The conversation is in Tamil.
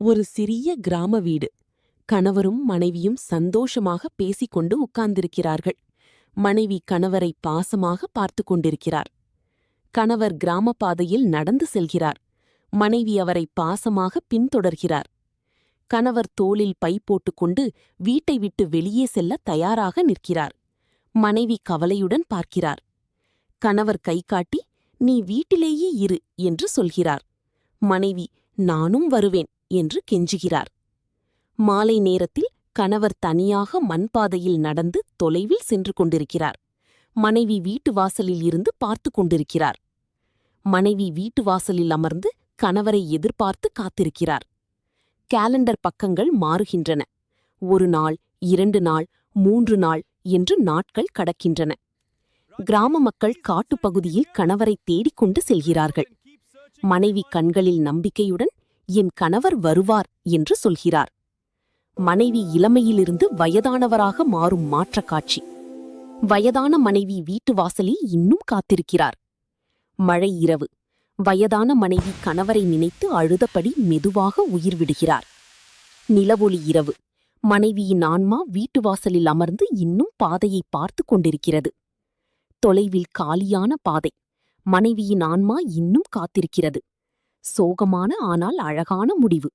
ஒரு சிறிய கிராம வீடு. கணவரும் மனைவியும் சந்தோஷமாக பேசிக்கொண்டு உட்கார்ந்திருக்கிறார்கள். மனைவி கணவரை பாசமாக பார்த்து கொண்டிருக்கிறார். கணவர் கிராம பாதையில் நடந்து செல்கிறார். மனைவி அவரை பாசமாக பின்தொடர்கிறார். கணவர் தோளில் பை போட்டுக்கொண்டு வீட்டை விட்டு வெளியே செல்ல தயாராக நிற்கிறார். மனைவி கவலையுடன் பார்க்கிறார். கணவர் கை காட்டி, "நீ வீட்டிலேயே இரு" என்று சொல்கிறார். மனைவி, "நானும் வருவேன்" என்று கெஞ்சுகிறார். மாலை நேரத்தில் கணவர் தனியாக மண்பாதையில் நடந்து தொலைவில் சென்று கொண்டிருக்கிறார். மனைவி வீட்டு வாசலில் இருந்து பார்த்து கொண்டிருக்கிறார். மனைவி வீட்டு வாசலில் அமர்ந்து கணவரை எதிர்பார்த்து காத்திருக்கிறார். கேலண்டர் பக்கங்கள் மாறுகின்றன. 1 நாள், 2 நாள், 3 நாள் என்று நாட்கள் கடக்கின்றன. கிராம மக்கள் காட்டுப்பகுதியில் கணவரை தேடிக்கொண்டு செல்கிறார்கள். மனைவி கண்களில் நம்பிக்கையுடன், "என் கணவர் வருவார்" என்று சொல்கிறார். மனைவி இளமையிலிருந்து வயதானவராக மாறும் மாற்றக் காட்சி. வயதான மனைவி வீட்டு வாசலில் இன்னும் காத்திருக்கிறார். மழை இரவு. வயதான மனைவி கணவரை நினைத்து அழுதபடி மெதுவாக உயிர் விடுகிறார். நிலவொளி இரவு. மனைவியின் ஆன்மா வீட்டு வாசலில் அமர்ந்து இன்னும் பாதையை பார்த்து கொண்டிருக்கிறது. தொலைவில் காலியான பாதை. மனைவியின் ஆன்மா இன்னும் காத்திருக்கிறது. சோகமான ஆனால் அழகான முடிவு.